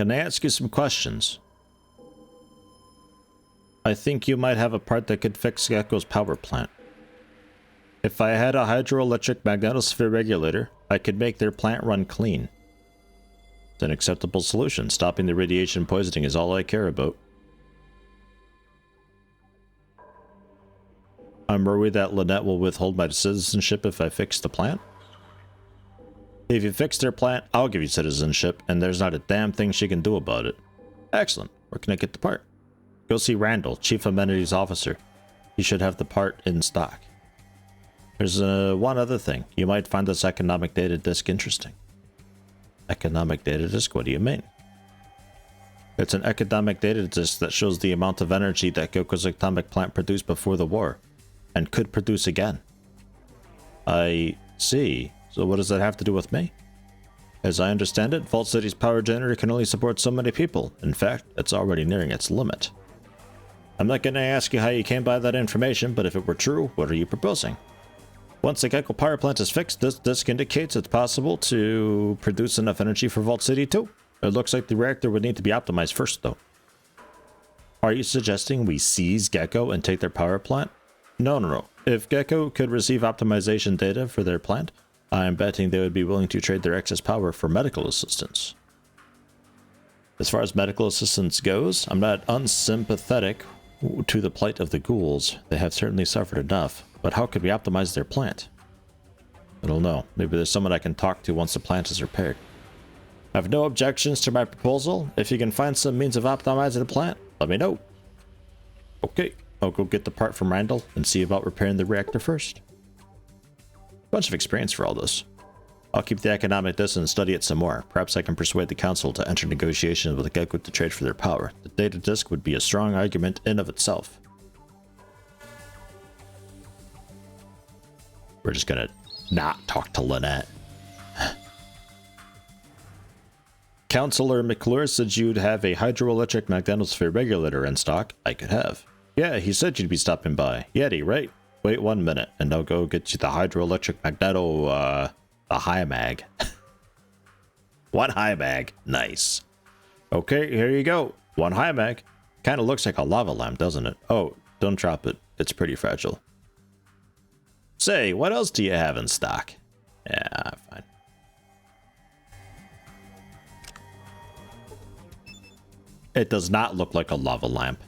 Can I ask you some questions? I think you might have a part that could fix Gecko's power plant. If I had a hydroelectric magnetosphere regulator, I could make their plant run clean. It's an acceptable solution. Stopping the radiation poisoning is all I care about. I'm worried that Lynette will withhold my citizenship if I fix the plant. If you fix their plant, I'll give you citizenship, and there's not a damn thing she can do about it. Excellent. Where can I get the part? Go see Randall, Chief Amenities Officer. He should have the part in stock. There's one other thing. You might find this economic data disk interesting. Economic data disk? What do you mean? It's an economic data disk that shows the amount of energy that Gecko's atomic plant produced before the war, and could produce again. I see. So what does that have to do with me? As I understand it, Vault City's power generator can only support so many people. In fact, it's already nearing its limit. I'm not going to ask you how you came by that information, but if it were true, what are you proposing? Once the Gecko power plant is fixed, this disk indicates it's possible to produce enough energy for Vault City too. It looks like the reactor would need to be optimized first, though. Are you suggesting we seize Gecko and take their power plant? No. If Gecko could receive optimization data for their plant, I'm betting they would be willing to trade their excess power for medical assistance. As far as medical assistance goes, I'm not unsympathetic to the plight of the ghouls. They have certainly suffered enough, but how could we optimize their plant? I don't know. Maybe there's someone I can talk to once the plant is repaired. I have no objections to my proposal. If you can find some means of optimizing the plant, let me know. Okay, I'll go get the part from Randall and see about repairing the reactor first. Bunch of experience for all this. I'll keep the economic disk and study it some more. Perhaps I can persuade the council to enter negotiations with Gecko to trade for their power. The data disk would be a strong argument in of itself. We're just gonna not talk to Lynette. Councillor McClure said you'd have a hydroelectric magnetosphere regulator in stock. I could have. Yeah, he said you'd be stopping by. Yeti, right? Wait 1 minute, and I'll go get you the hydroelectric magneto, the high mag. One high mag. Nice. Okay, here you go. One high mag. Kind of looks like a lava lamp, doesn't it? Oh, don't drop it. It's pretty fragile. Say, what else do you have in stock? Yeah, fine. It does not look like a lava lamp.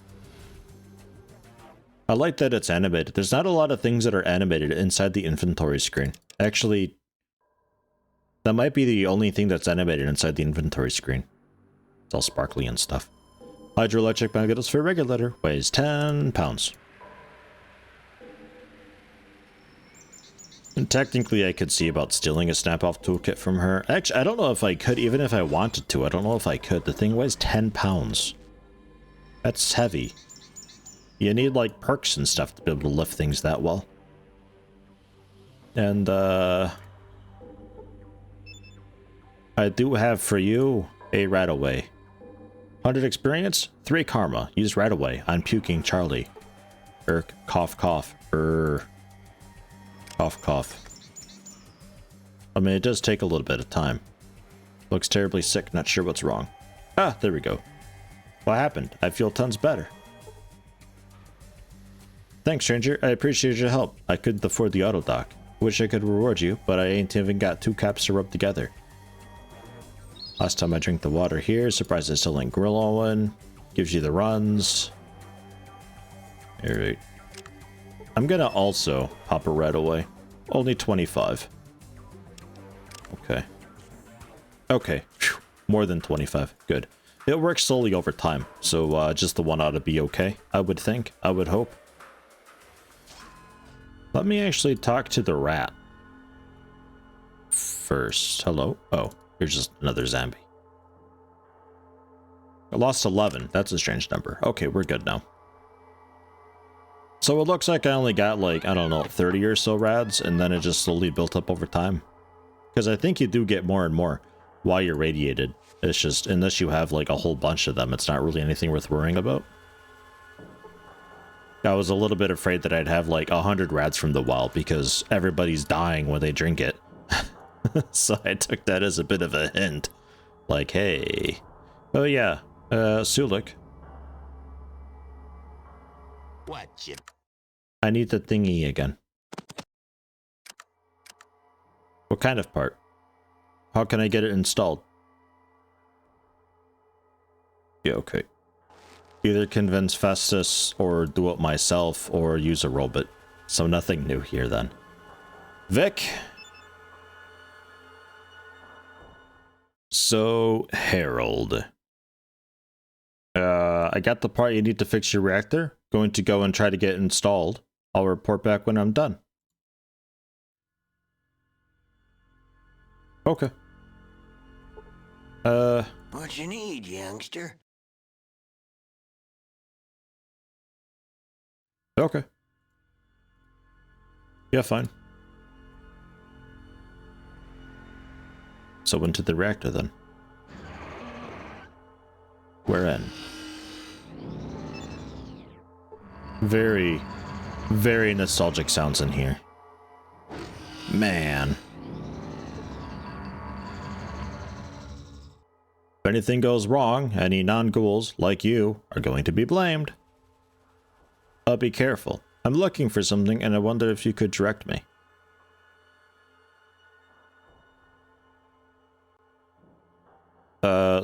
I like that it's animated. There's not a lot of things that are animated inside the inventory screen. Actually, that might be the only thing that's animated inside the inventory screen. It's all sparkly and stuff. Hydroelectric magnetosphere regulator weighs 10 pounds. And technically, I could see about stealing a snap-off toolkit from her. Actually, I don't know if I could, even if I wanted to. I don't know if I could. The thing weighs 10 pounds. That's heavy. You need, like, perks and stuff to be able to lift things that well. And, I do have for you a right away. 100 experience, 3 karma. Use right away on puking Charlie. Cough, cough. Cough, cough. I mean, it does take a little bit of time. Looks terribly sick, not sure what's wrong. Ah, there we go. What happened? I feel tons better. Thanks, stranger. I appreciate your help. I couldn't afford the auto dock. Wish I could reward you, but I ain't even got 2 caps to rub together. Last time I drank the water here, surprised I still ain't grilling. Gives you the runs. Alright. I'm gonna also pop a red away. Only 25. Okay. Okay. Whew. More than 25. Good. It works slowly over time, so just the one ought to be okay, I would think. I would hope. Let me actually talk to the rat first. Hello? Oh, here's just another zombie. I lost 11. That's a strange number. Okay, we're good now. So it looks like I only got, like, I don't know, 30 or so rads, and then it just slowly built up over time. Because I think you do get more and more while you're radiated. It's just, unless you have, like, a whole bunch of them, it's not really anything worth worrying about. I was a little bit afraid that I'd have, like, 100 rads from the well, because everybody's dying when they drink it. So I took that as a bit of a hint. Like, hey, Oh yeah, Sulik. What you? I need the thingy again. What kind of part? How can I get it installed? Yeah, okay. Either convince Festus or do it myself or use a robot. So nothing new here then. Vic. So, Harold. I got the part you need to fix your reactor. Going to go and try to get it installed. I'll report back when I'm done. Okay. What you need, youngster? Okay. Yeah, fine. So into the reactor then. We're in. Very, very nostalgic sounds in here. Man. If anything goes wrong, any non-ghouls, like you, are going to be blamed. Be careful. I'm looking for something and I wonder if you could direct me.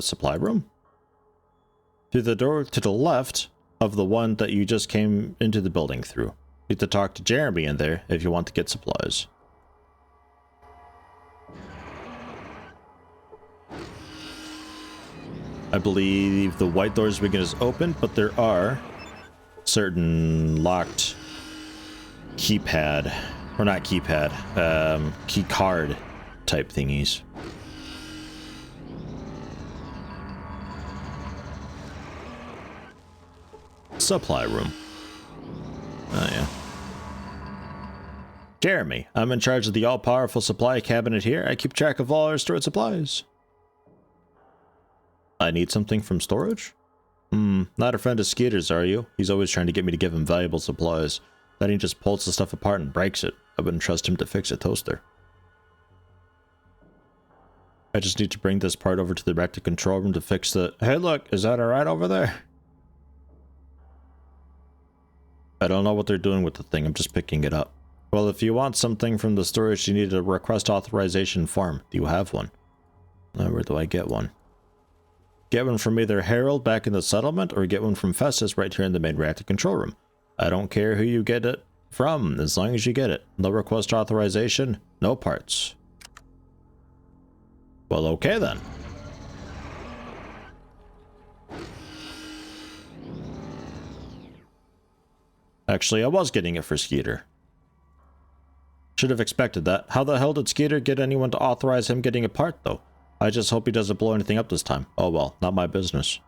Supply room? Through the door to the left of the one that you just came into the building through. You need to talk to Jeremy in there if you want to get supplies. I believe the white door's begin is open, but there are certain locked keypad, or not keypad, key card type thingies. Supply room. Oh yeah. Jeremy, I'm in charge of the all-powerful supply cabinet here. I keep track of all our stored supplies. I need something from storage? Not a friend of Skeeter's, are you? He's always trying to get me to give him valuable supplies. Then he just pulls the stuff apart and breaks it. I wouldn't trust him to fix a toaster. I just need to bring this part over to the reactor control room to fix the... Hey look, is that alright over there? I don't know what they're doing with the thing, I'm just picking it up. Well, if you want something from the storage, you need a request authorization form. Do you have one? Where do I get one? Get one from either Harold back in the settlement, or get one from Festus right here in the main reactor control room. I don't care who you get it from, as long as you get it. No request authorization, no parts. Well, okay then. Actually, I was getting it for Skeeter. Should have expected that. How the hell did Skeeter get anyone to authorize him getting a part, though? I just hope he doesn't blow anything up this time. Oh well, not my business.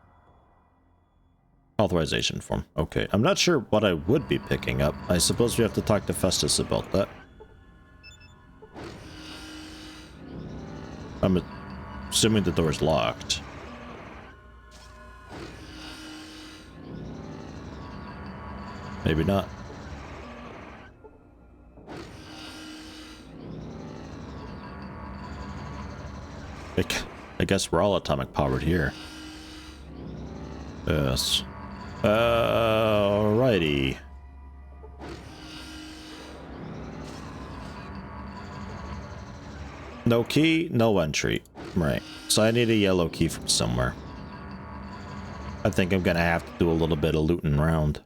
Authorization form. Okay, I'm not sure what I would be picking up. I suppose we have to talk to Festus about that. I'm assuming the door's locked. Maybe not. I guess we're all atomic powered here. Yes. Alrighty. No key, no entry. Right. So I need a yellow key from somewhere. I think I'm gonna have to do a little bit of looting around.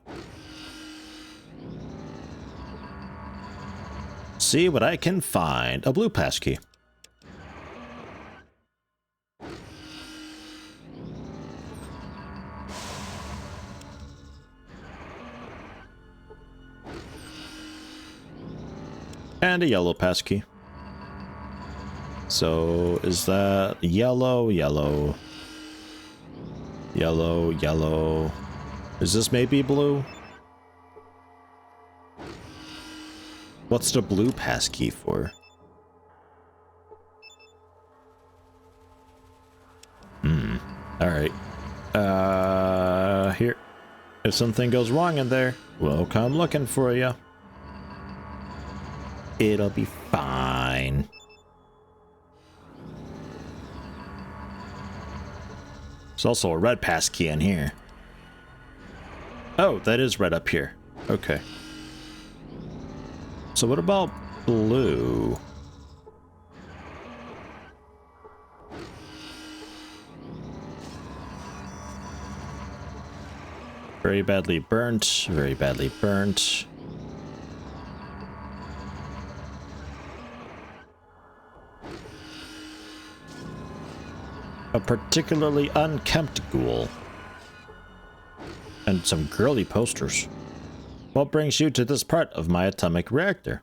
See what I can find. A blue passkey. And a yellow passkey. So, is that yellow, yellow, yellow, yellow? Is this maybe blue? What's the blue passkey for? Alright. Here. If something goes wrong in there, we'll come looking for you. It'll be fine. There's also a red pass key in here. Oh, that is red up here. Okay. So what about blue? Very badly burnt, very badly burnt. A particularly unkempt ghoul. And some girly posters. What brings you to this part of my atomic reactor?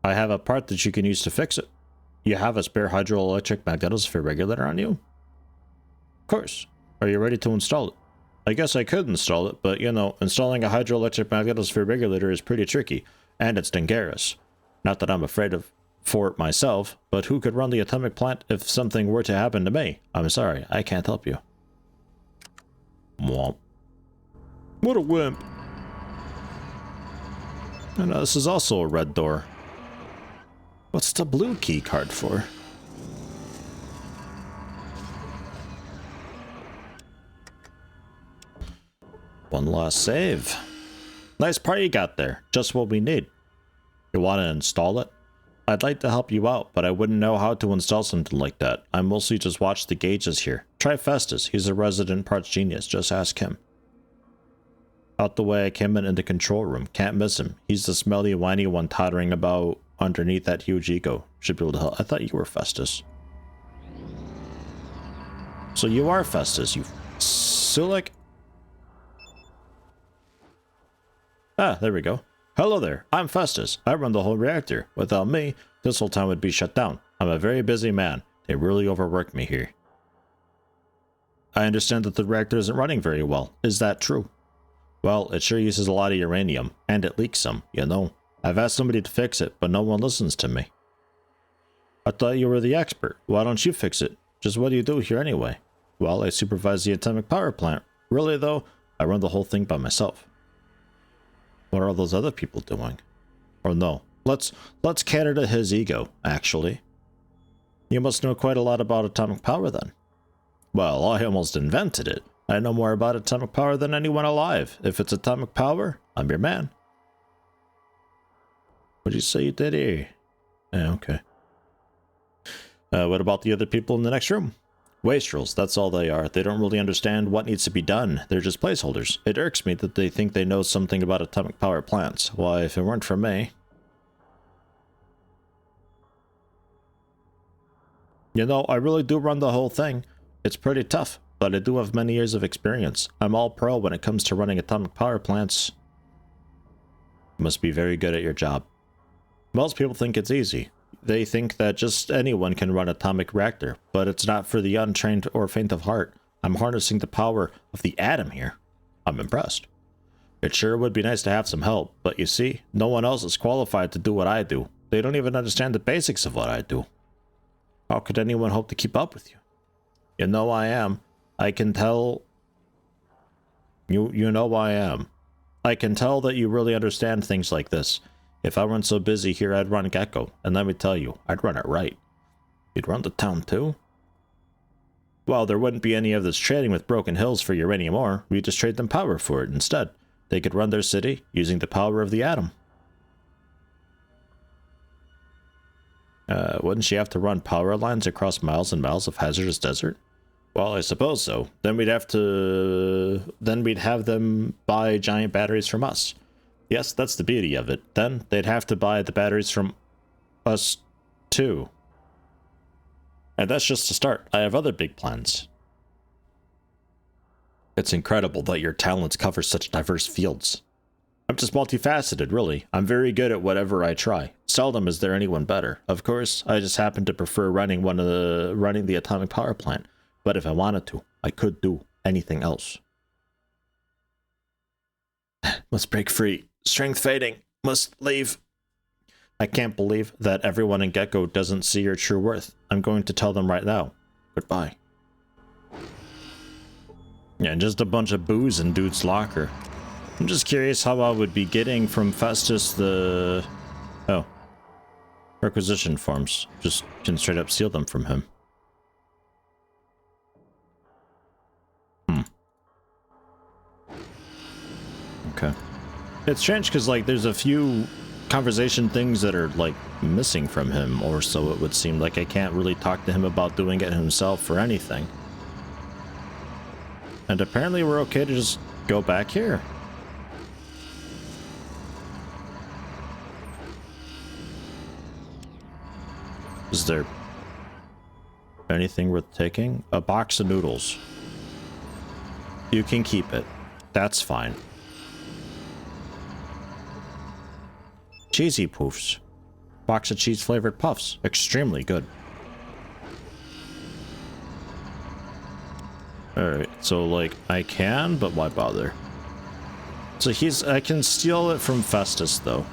I have a part that you can use to fix it. You have a spare hydroelectric magnetosphere regulator on you? Of course. Are you ready to install it? I guess I could install it, but you know, installing a hydroelectric magnetosphere regulator is pretty tricky, and it's dangerous. Not that I'm afraid for it myself, but who could run the atomic plant if something were to happen to me? I'm sorry, I can't help you. Womp. What a wimp. And this is also a red door. What's the blue key card for? One last save. Nice part you got there. Just what we need. You want to install it? I'd like to help you out, but I wouldn't know how to install something like that. I mostly just watch the gauges here. Try Festus. He's a resident parts genius. Just ask him. Out the way I came in the control room. Can't miss him. He's the smelly, whiny one tottering about underneath that huge ego. Should be able to help. I thought you were Festus. So you are Festus, you Sulik. Ah, there we go. Hello there, I'm Festus. I run the whole reactor. Without me, this whole town would be shut down. I'm a very busy man. They really overwork me here. I understand that the reactor isn't running very well. Is that true? Well, it sure uses a lot of uranium, and it leaks some, you know. I've asked somebody to fix it, but no one listens to me. I thought you were the expert. Why don't you fix it? Just what do you do here anyway? Well, I supervise the atomic power plant. Really though, I run the whole thing by myself. What are all those other people doing? Or no, let's cater to his ego, actually. You must know quite a lot about atomic power then. Well, I almost invented it. I know more about atomic power than anyone alive. If it's atomic power, I'm your man. What'd you say you did here? Yeah, okay. What about the other people in the next room? Wastrels, that's all they are. They don't really understand what needs to be done. They're just placeholders. It irks me that they think they know something about atomic power plants. Why, if it weren't for me... You know, I really do run the whole thing. It's pretty tough, but I do have many years of experience. I'm all pro when it comes to running atomic power plants. You must be very good at your job. Most people think it's easy. They think that just anyone can run an atomic reactor, but it's not for the untrained or faint of heart. I'm harnessing the power of the atom here. I'm impressed. It sure would be nice to have some help, but you see, no one else is qualified to do what I do. They don't even understand the basics of what I do. How could anyone hope to keep up with you? You know I am. I can tell... You know I am. I can tell that you really understand things like this. If I weren't so busy here, I'd run Gecko, and let me tell you, I'd run it right. You'd run the town too? Well, there wouldn't be any of this trading with Broken Hills for uranium ore. We'd just trade them power for it instead. They could run their city using the power of the atom. Wouldn't she have to run power lines across miles and miles of hazardous desert? Well, I suppose so. Then we'd have them buy giant batteries from us. Yes, that's the beauty of it. Then they'd have to buy the batteries from us too. And that's just a start. I have other big plans. It's incredible that your talents cover such diverse fields. I'm just multifaceted, really. I'm very good at whatever I try. Seldom is there anyone better. Of course, I just happen to prefer running the atomic power plant. But if I wanted to, I could do anything else. Must break free. Strength fading. Must leave. I can't believe that everyone in Gecko doesn't see your true worth. I'm going to tell them right now. Goodbye. Yeah, just a bunch of booze in dude's locker. I'm just curious how I would be getting from Festus the... Oh. Requisition forms. Just can straight up steal them from him. It's strange because, like, there's a few conversation things that are, like, missing from him, or so it would seem. Like, I can't really talk to him about doing it himself or anything. And apparently we're okay to just go back here. Is there anything worth taking? A box of noodles. You can keep it. That's fine. Cheesy poofs. Box of cheese flavored puffs. Extremely good. Alright, so like I can, but why bother? So I can steal it from Festus though.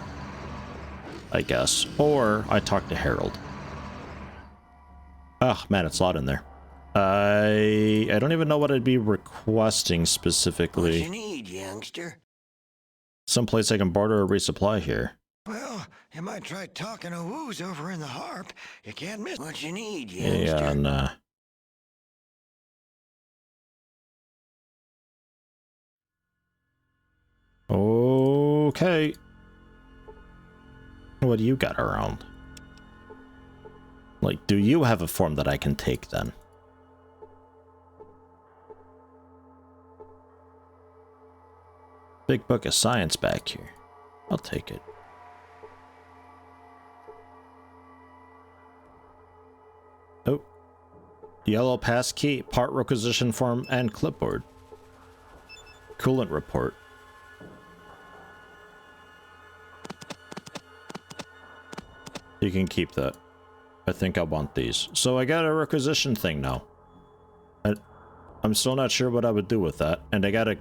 I guess. Or I talk to Harold. Oh man, it's a lot in there. I don't even know what I'd be requesting specifically. What you need, youngster? Someplace I can barter or resupply here. Well, you might try talking to Woo's over in the Harp. You can't miss. What you need, youngster? Yeah, nah. Okay. What do you got around? Like, do you have a form that I can take then? Big book of science back here. I'll take it. Oh. Yellow pass key, part requisition form, and clipboard. Coolant report. You can keep that. I think I want these. So I got a requisition thing now. I'm still not sure what I would do with that. And I got a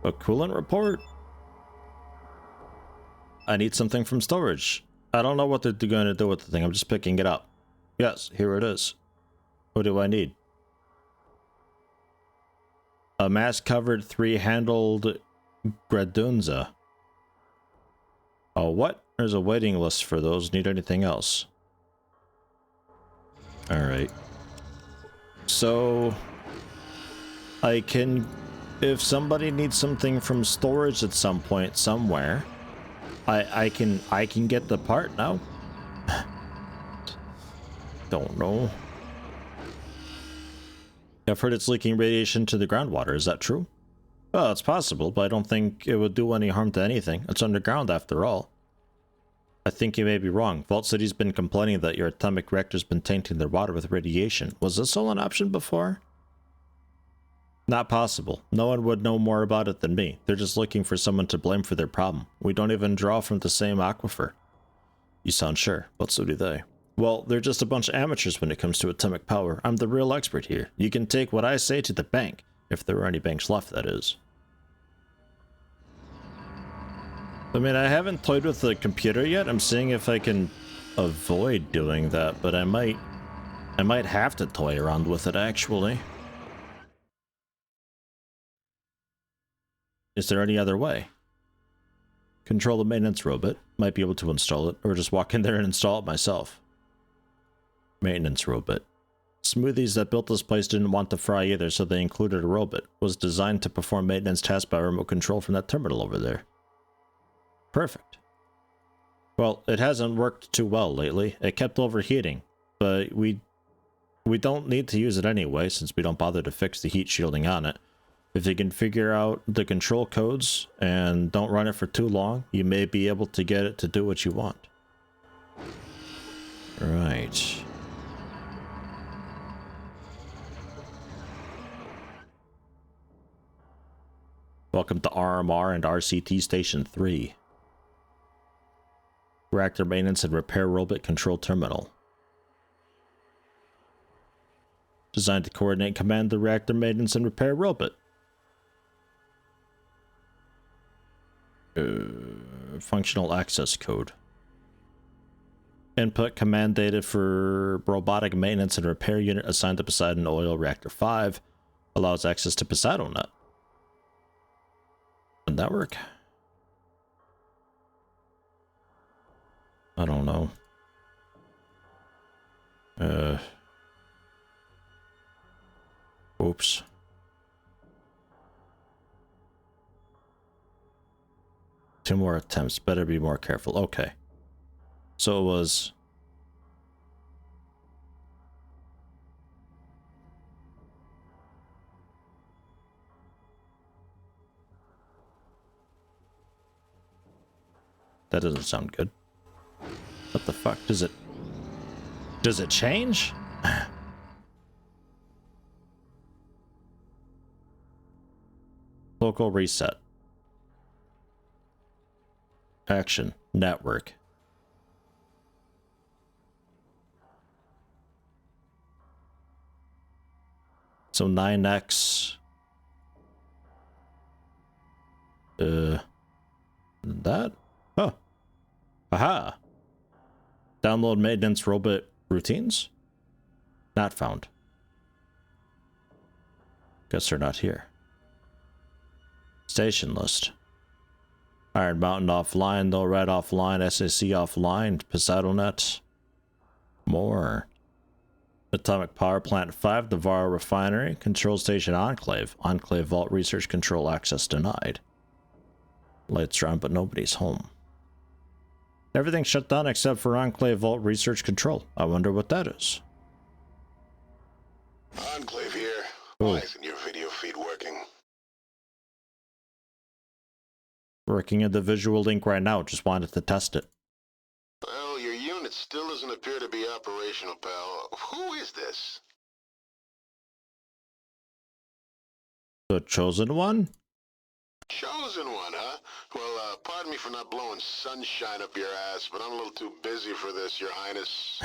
coolant report? I need something from storage. I don't know what they're going to do with the thing. I'm just picking it up. Yes, here it is. What do I need? A mask-covered, three-handled Gradunza. Oh, what? There's a waiting list for those. Need anything else? Alright. So I can, if somebody needs something from storage at some point somewhere, I can get the part now. Don't know. I've heard it's leaking radiation to the groundwater. Is that true? Well, it's possible, but I don't think it would do any harm to anything. It's underground after all. I think you may be wrong. Vault City's been complaining that your atomic reactor's been tainting their water with radiation. Was this all an option before? Not possible. No one would know more about it than me. They're just looking for someone to blame for their problem. We don't even draw from the same aquifer. You sound sure, but so do they. Well, they're just a bunch of amateurs when it comes to atomic power. I'm the real expert here. You can take what I say to the bank. If there are any banks left, that is. I mean, I haven't toyed with the computer yet. I'm seeing if I can avoid doing that, but I might have to toy around with it, actually. Is there any other way? Control the maintenance robot. Might be able to install it, or just walk in there and install it myself. Maintenance robot. Smoothies that built this place didn't want to fry either, so they included a robot. Was designed to perform maintenance tasks by remote control from that terminal over there. Perfect. Well, it hasn't worked too well lately. It kept overheating, but we don't need to use it anyway, since we don't bother to fix the heat shielding on it. If you can figure out the control codes and don't run it for too long, you may be able to get it to do what you want. Right. Welcome to RMR and RCT Station 3. Reactor Maintenance and Repair Robot Control Terminal. Designed to coordinate command the Reactor Maintenance and Repair Robot. Functional access code. Input command data for robotic maintenance and repair unit assigned to Poseidon Oil Reactor 5. Allows access to PoseidoNet. Would that work? I don't know. Oops. 2 more attempts. Better be more careful. Okay. So it was... That doesn't sound good. What the fuck? Does it change? Local reset. Action. Network. So 9x. That? Oh. Aha. Download maintenance robot routines? Not found. Guess they're not here. Station list. Iron Mountain offline, Low Red offline, SAC offline, PoseidoNet. More. Atomic Power Plant 5, Navarro Refinery, Control Station Enclave. Enclave Vault Research Control access denied. Lights are on, but nobody's home. Everything's shut down except for Enclave Vault Research Control. I wonder what that is. Enclave here. Oh. Why isn't your video feed working? Working at the visual link right now. Just wanted to test it. Well, your unit still doesn't appear to be operational, pal. Who is this? The Chosen One? Chosen one, huh? Well, pardon me for not blowing sunshine up your ass, but I'm a little too busy for this, your highness.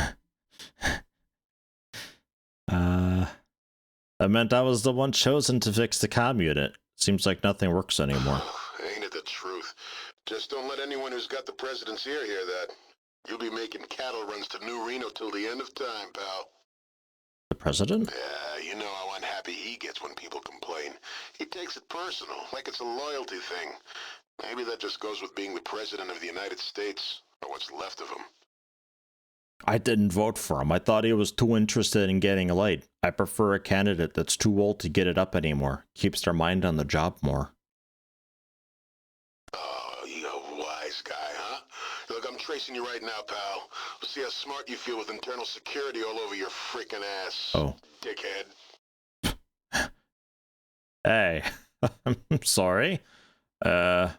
I meant I was the one chosen to fix the comm unit. Seems like nothing works anymore. Ain't it the truth? Just don't let anyone who's got the president's ear hear that. You'll be making cattle runs to New Reno till the end of time, pal. The president? Yeah, you know how unhappy he gets when people complain. He takes it personal, like it's a loyalty thing. Maybe that just goes with being the president of the United States, or what's left of him. I didn't vote for him. I thought he was too interested in getting laid. I prefer a candidate that's too old to get it up anymore. Keeps their mind on the job more. Oh, you a wise guy, huh? Look, I'm tracing you right now, pal. We'll see how smart you feel with internal security all over your freaking ass. Oh. Dickhead. Hey. I'm sorry. I've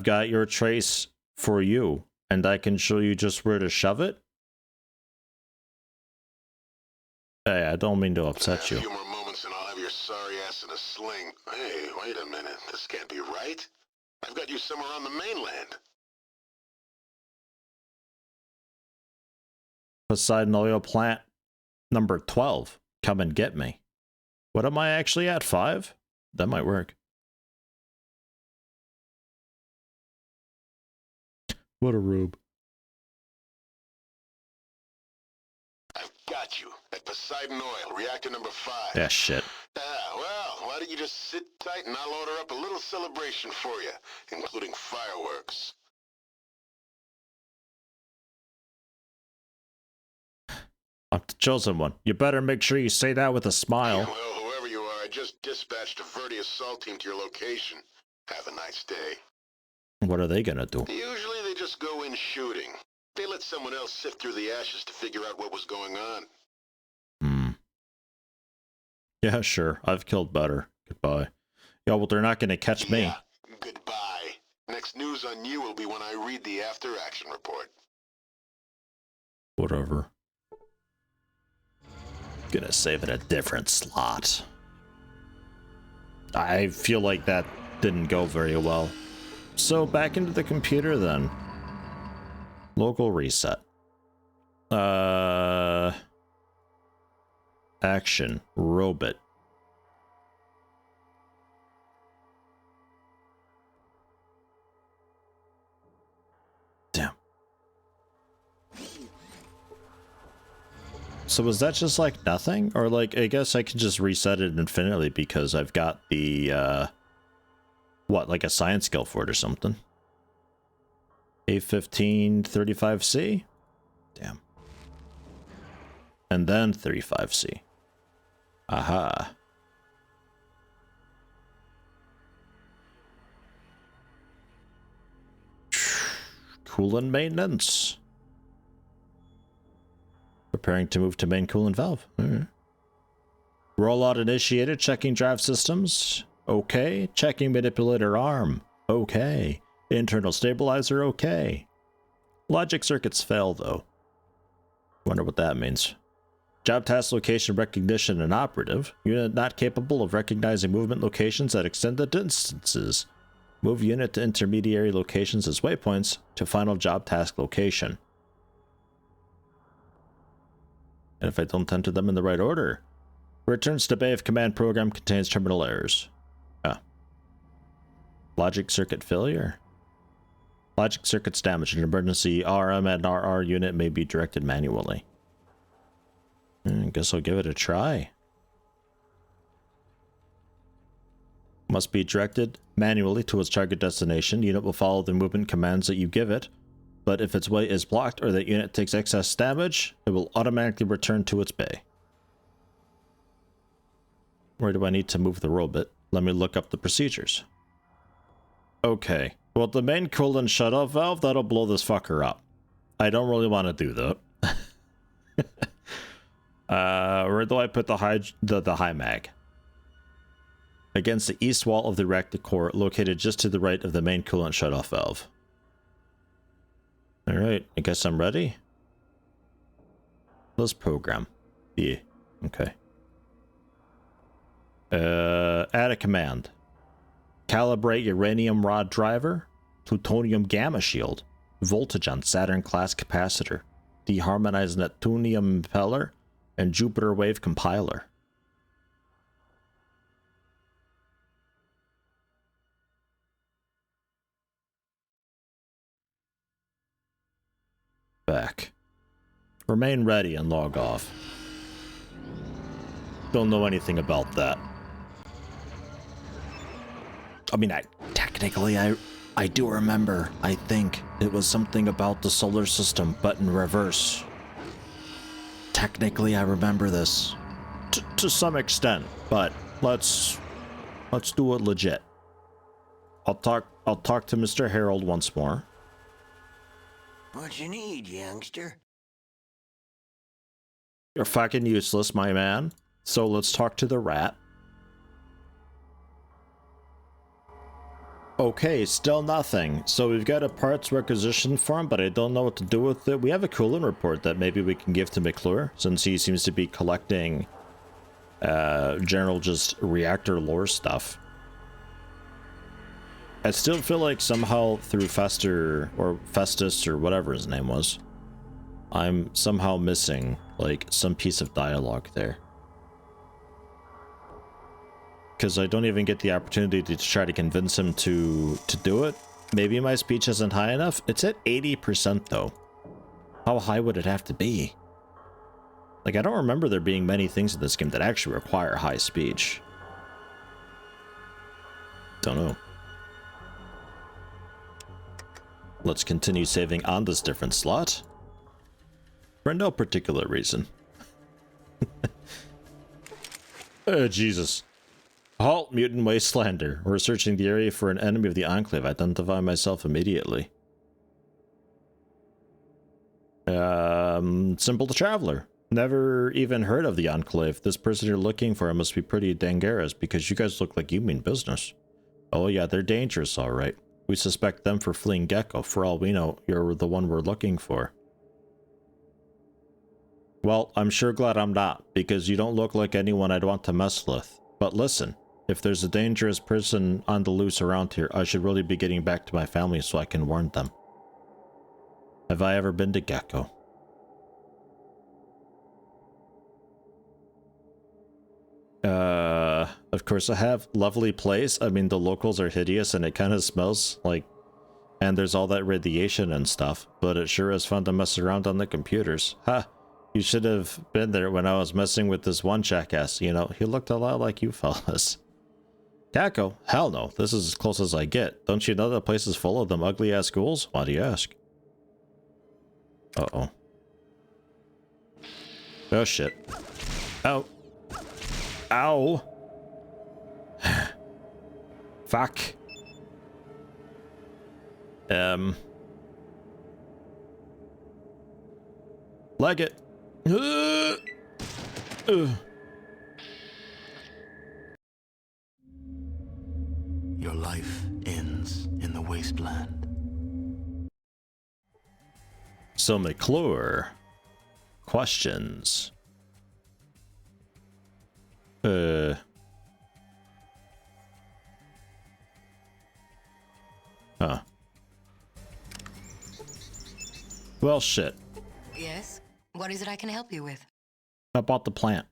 got your trace for you, and I can show you just where to shove it. Hey, I don't mean to upset you. A few more moments and I'll have your sorry ass in a sling. Hey, wait a minute. This can't be right. I've got you somewhere on the mainland. Poseidon Oil Plant number 12. Come and get me. What am I actually at? 5? That might work. What a rube. I've got you at Poseidon Oil, reactor number 5. Yeah, shit. Well, why don't you just sit tight and I'll order up a little celebration for you, including fireworks. I'm the chosen one. You better make sure you say that with a smile. Well, whoever you are, I just dispatched a Verdi assault team to your location. Have a nice day. What are they gonna do? Usually they just go in shooting. They let someone else sift through the ashes to figure out what was going on. Yeah, sure. I've killed better. Goodbye. Yeah, well, they're not gonna catch me. Yeah, goodbye. Next news on you will be when I read the after-action report. Whatever. Gonna save it a different slot. I feel like that didn't go very well. So back into the computer then. Local reset. Action. Robot. Damn. So was that just like nothing? Or like, I guess I can just reset it infinitely because I've got the, what, like a science skill for it or something. A15 35C? Damn. And then 35C. Aha. coolant maintenance. Preparing to move to main coolant valve. Alright. Rollout initiated. Checking drive systems. Okay. Checking manipulator arm. Okay. Internal stabilizer. Okay. Logic circuits fail though. Wonder what that means. Job task location recognition inoperative. Unit not capable of recognizing movement locations at extended distances. Move unit to intermediary locations as waypoints to final job task location. And if I don't enter them in the right order, returns to bay if command program contains terminal errors. Ah. Logic circuit failure. Logic circuits damaged. An emergency RM and RR unit may be directed manually. I guess I'll give it a try. Must be directed manually to its target destination. Unit will follow the movement commands that you give it, but if its way is blocked or that unit takes excess damage, it will automatically return to its bay. Where do I need to move the robot? Let me look up the procedures. Okay. Well, the main coolant shutoff valve, that'll blow this fucker up. I don't really want to do that. Where do I put the high mag? Against the east wall of the reactor core, located just to the right of the main coolant shutoff valve. Alright, I guess I'm ready. Let's program. Yeah, okay. Add a command. Calibrate uranium rod driver, plutonium gamma shield, voltage on Saturn class capacitor, deharmonized neptunium impeller, and Jupiter wave compiler. Back. Remain ready and log off. Don't know anything about that. I mean, technically I do remember. I think it was something about the solar system, but in reverse. Technically, I remember this. To some extent, but let's do it legit. I'll talk to Mr. Harold once more. What you need, youngster? You're fucking useless, my man. So let's talk to the rat. Okay, still nothing. So we've got a parts requisition form, but I don't know what to do with it. We have a coolant report that maybe we can give to McClure, since he seems to be collecting general just reactor lore stuff. I still feel like somehow through Festus or whatever his name was, I'm somehow missing like some piece of dialogue there. Because I don't even get the opportunity to try to convince him to do it. Maybe my speech isn't high enough. It's at 80% though. How high would it have to be? Like, I don't remember there being many things in this game that actually require high speech. Don't know. Let's continue saving on this different slot. For no particular reason. Oh, Jesus. Halt, mutant wastelander. We're searching the area for an enemy of the Enclave. Identify myself immediately. Simple traveler. Never even heard of the Enclave. This person you're looking for must be pretty dangerous because you guys look like you mean business. Oh yeah, they're dangerous, alright. We suspect them for fleeing Gecko. For all we know, you're the one we're looking for. Well, I'm sure glad I'm not, because you don't look like anyone I'd want to mess with. But listen. If there's a dangerous person on the loose around here, I should really be getting back to my family so I can warn them. Have I ever been to Gecko? Of course I have. Lovely place. I mean, the locals are hideous and it kind of smells like... And there's all that radiation and stuff, but it sure is fun to mess around on the computers. Ha! You should have been there when I was messing with this one jackass, you know, he looked a lot like you fellas. Gecko? Hell no, this is as close as I get. Don't you know the place is full of them ugly-ass ghouls? Why do you ask? Uh-oh. Oh shit. Ow. Ow! Fuck. Leg it. Your life ends in the wasteland. So McClure. Questions. Huh. Well, shit. Yes? What is it I can help you with? I bought the plant.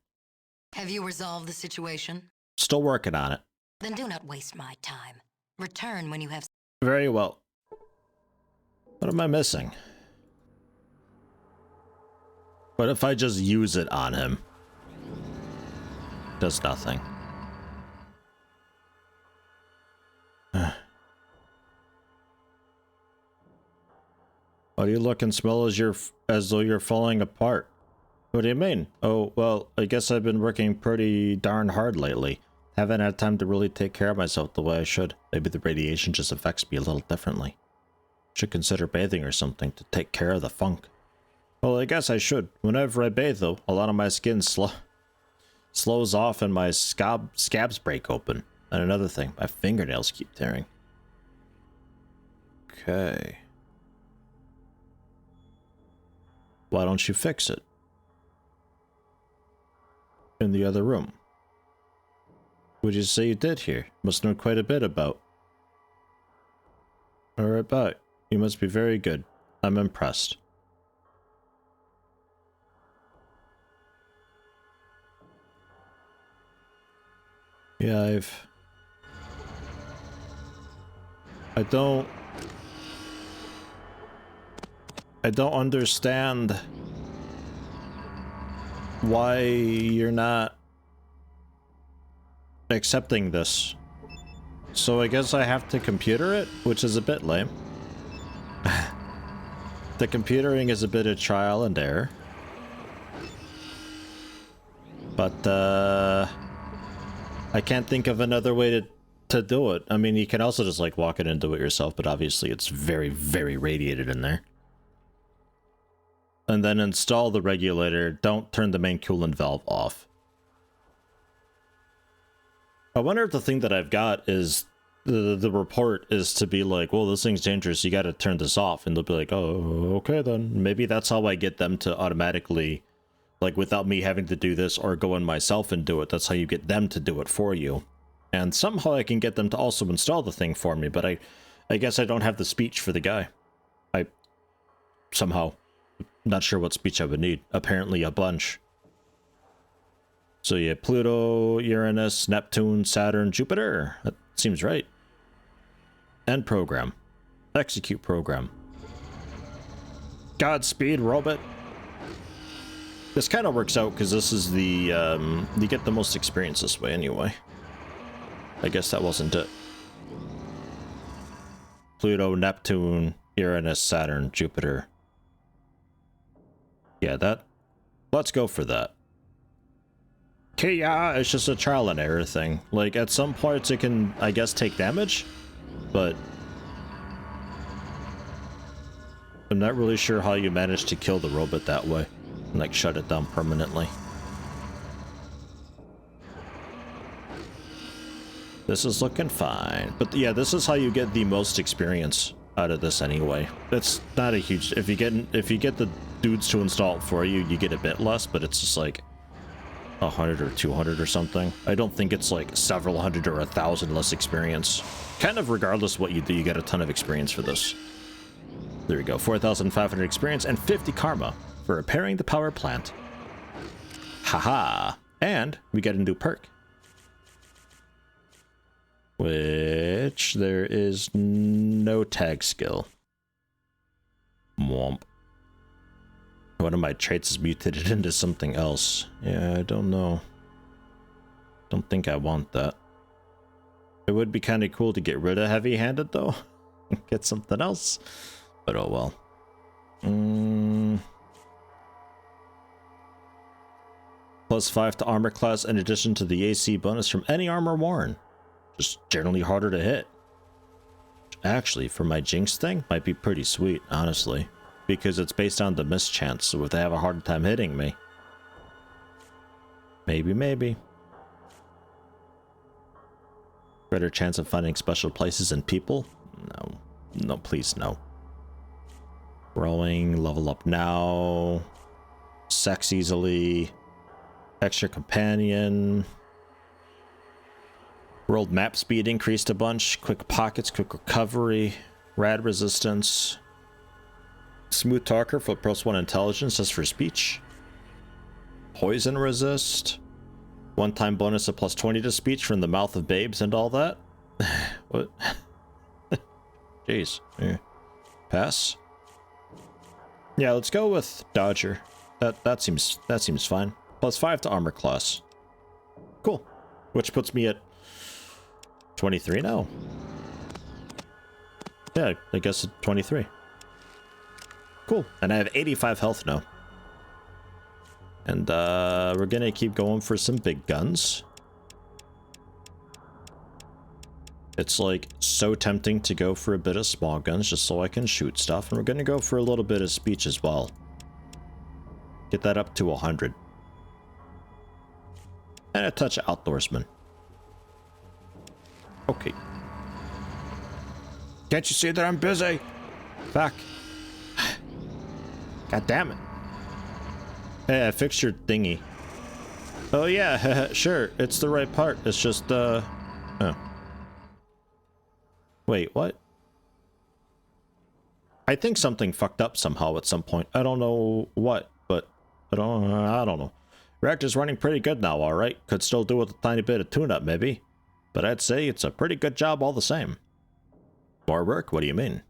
Have you resolved the situation? Still working on it. Then do not waste my time. Return when you have... Very well. What am I missing? What if I just use it on him? Does nothing. Why do you look and smell as though you're falling apart? What do you mean? Oh, well, I guess I've been working pretty darn hard lately. Haven't had time to really take care of myself the way I should. Maybe the radiation just affects me a little differently. Should consider bathing or something to take care of the funk. Well, I guess I should. Whenever I bathe, though, a lot of my skin slows off and my scabs break open. And another thing, my fingernails keep tearing. Okay. Why don't you fix it? In the other room. Would you say you did here? Must know quite a bit about. Alright, bye. You must be very good. I'm impressed. Yeah, I don't understand why you're not accepting this. So I guess I have to computer it, which is a bit lame. The computering is a bit of trial and error. But I can't think of another way to do it. I mean, you can also just like walk it and do it yourself, but obviously it's very, very radiated in there. And then install the regulator. Don't turn the main coolant valve off. I wonder if the thing that I've got is the report is to be like, well, this thing's dangerous, you gotta turn this off. And they'll be like, oh, okay then. Maybe that's how I get them to automatically, like without me having to do this or go in myself and do it. That's how you get them to do it for you. And somehow I can get them to also install the thing for me, but I guess I don't have the speech for the guy. Somehow. Not sure what speech I would need. Apparently a bunch. So yeah, Pluto, Uranus, Neptune, Saturn, Jupiter. That seems right. End program. Execute program. Godspeed, robot. This kind of works out because this is the, you get the most experience this way anyway. I guess that wasn't it. Pluto, Neptune, Uranus, Saturn, Jupiter. Yeah, that. Let's go for that. Okay, yeah, it's just a trial and error thing. Like, at some parts it can, I guess, take damage, but I'm not really sure how you manage to kill the robot that way. And, like, shut it down permanently. This is looking fine. But yeah, this is how you get the most experience out of this anyway. It's not a huge... If you get the dudes to install it for you, you get a bit less, but it's just like 100 or 200 or something. I don't think it's like several hundred or 1,000 less experience. Kind of regardless what you do, you get a ton of experience for this. There we go, 4,500 experience and 50 karma for repairing the power plant. Haha. And we get a new perk. Which there is no tag skill. Womp. One of my traits is mutated into something else. Yeah, I don't know. Don't think I want that. It would be kind of cool to get rid of heavy-handed though. Get something else. But oh well. +5 to armor class in addition to the AC bonus from any armor worn. Just generally harder to hit. Actually, for my Jinxed thing, might be pretty sweet, honestly. because it's based on the mischance, so if they have a hard time hitting me. Maybe. Greater chance of finding special places and people? No. No, please, no. Growing, level up now. Sex easily. Extra companion. World map speed increased a bunch. Quick pockets, quick recovery. Rad resistance. Smooth talker for +1 intelligence just for speech. Poison resist. One-time bonus of +20 to speech from the mouth of babes and all that. What? Jeez. Yeah. Pass. Yeah, let's go with Dodger. That seems fine. +5 to armor class. Cool. Which puts me at 23 now. Yeah, I guess at 23. Cool. And I have 85 health now. And we're gonna keep going for some big guns. It's like so tempting to go for a bit of small guns just so I can shoot stuff. And we're gonna go for a little bit of speech as well. Get that up to 100. And a touch of outdoorsman. Okay. Can't you see that I'm busy? Fuck. God damn it. Hey, I fixed your thingy. Oh yeah, sure. It's the right part. It's just, oh. Wait, what? I think something fucked up somehow at some point. I don't know what, but I don't know. Reactor's running pretty good now, alright. Could still do with a tiny bit of tune-up, maybe. But I'd say it's a pretty good job all the same. More work? What do you mean?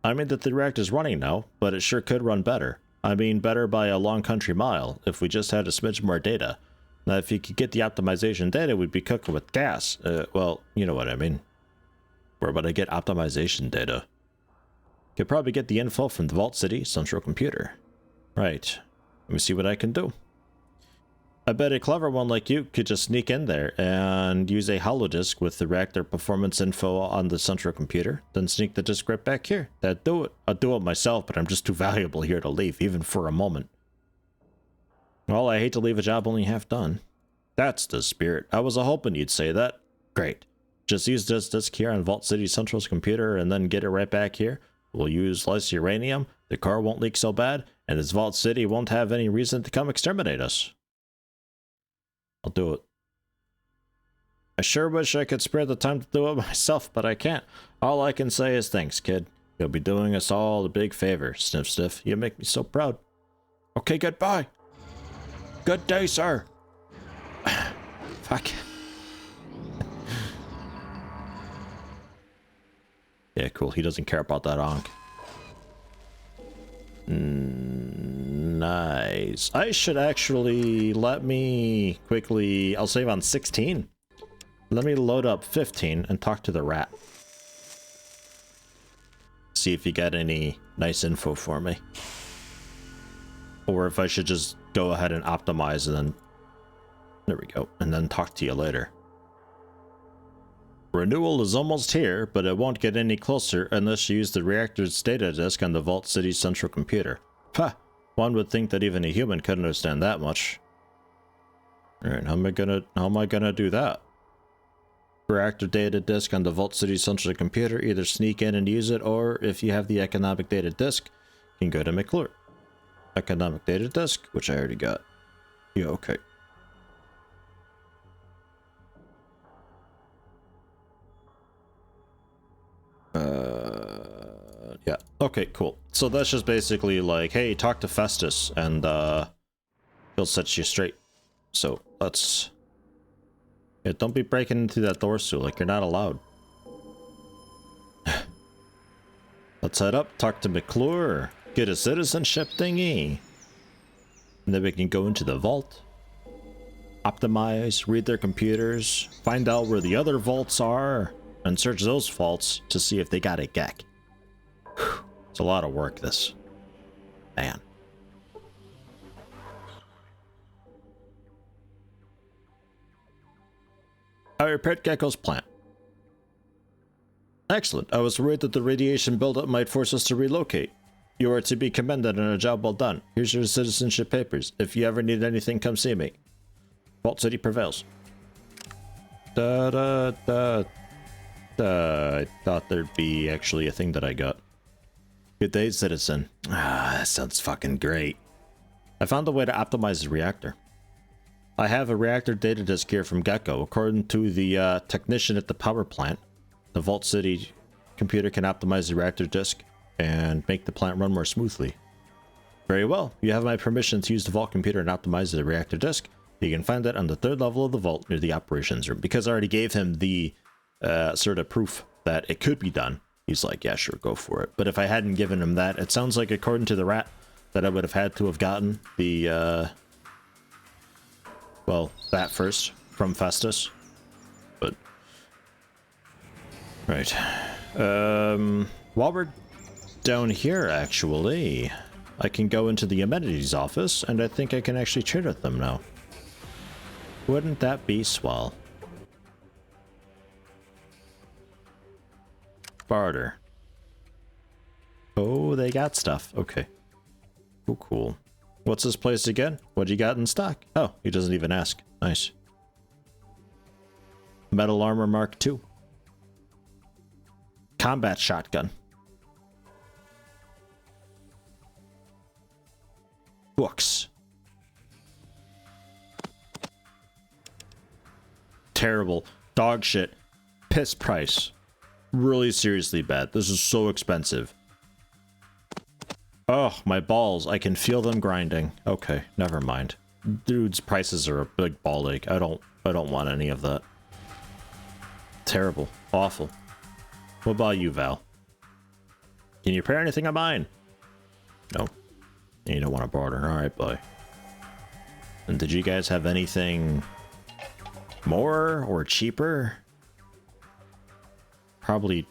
I mean that the reactor's running now, but it sure could run better. I mean better by a long country mile, if we just had a smidge more data. Now if you could get the optimization data, we'd be cooking with gas. Well, you know what I mean. Where would I get optimization data? Could probably get the info from the Vault City central computer. Right. Let me see what I can do. I bet a clever one like you could just sneak in there and use a holodisk with the reactor performance info on the central computer, then sneak the disk right back here. That'd do it. I'd do it myself, but I'm just too valuable here to leave, even for a moment. Well, I hate to leave a job only half done. That's the spirit. I was hoping you'd say that. Great. Just use this disk here on Vault City Central's computer and then get it right back here. We'll use less uranium, the car won't leak so bad, and this Vault City won't have any reason to come exterminate us. I'll do it. I sure wish I could spare the time to do it myself, but I can't. All I can say is thanks, kid. You'll be doing us all a big favor. Sniff, sniff. You make me so proud. Okay, goodbye. Good day, sir. Fuck. Yeah, cool. He doesn't care about that onk. Nice. I should actually let me quickly... I'll save on 16. Let me load up 15 and talk to the rat. See if you got any nice info for me. Or if I should just go ahead and optimize and then... There we go. And then talk to you later. Renewal is almost here, but it won't get any closer unless you use the reactor's data disk on the Vault City central computer. Ha! One would think that even a human could understand that much. Alright, how am I gonna do that? Reactor data disk on the Vault City central computer, either sneak in and use it, or if you have the economic data disk, you can go to McClure. Economic data disk, which I already got. Yeah, okay. Yeah. Okay, cool. So that's just basically like, hey, talk to Festus and he'll set you straight. So let's... Yeah, don't be breaking into that door, Sue. Like, you're not allowed. Let's head up, talk to McClure, get a citizenship thingy. And then we can go into the vault. Optimize, read their computers, find out where the other vaults are, and search those vaults to see if they got a GECK. It's a lot of work, this. Man. I repaired Gecko's plant. Excellent. I was worried that the radiation buildup might force us to relocate. You are to be commended on a job well done. Here's your citizenship papers. If you ever need anything, come see me. Vault City prevails. Da da da da. I thought there'd be actually a thing that I got. Good day, citizen. Ah, that sounds fucking great. I found a way to optimize the reactor. I have a reactor data disk here from Gecko. According to the technician at the power plant, the Vault City computer can optimize the reactor disk and make the plant run more smoothly. Very well. You have my permission to use the Vault computer and optimize the reactor disk. You can find it on the 3rd level of the Vault near the operations room. Because I already gave him the sort of proof that it could be done, he's like, yeah, sure, go for it. But if I hadn't given him that, it sounds like, according to the rat, that I would have had to have gotten the, well, that first from Festus. But, right. While we're down here, actually, I can go into the amenities office, and I think I can actually trade with them now. Wouldn't that be swell? Barter. Oh, they got stuff. Okay. Cool, cool. What's this place again? What you got in stock? Oh, he doesn't even ask. Nice. Metal armor mark II. Combat shotgun. Books. Terrible. Dog shit. Piss price. Really seriously bad. This is so expensive. Oh, my balls. I can feel them grinding. Okay, never mind. Dude's prices are a big ball ache. I don't want any of that. Terrible. Awful. What about you, Val? Can you repair anything of mine? No. You don't want to barter. Alright, bye. And did you guys have anything more or cheaper? Probably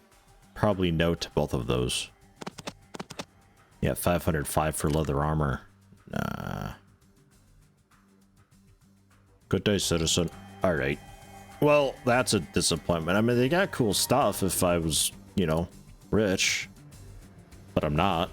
no to both of those. Yeah, 505 for leather armor. Nah. Good day, citizen. Alright. Well, that's a disappointment. I mean, they got cool stuff if I was, you know, rich. But I'm not.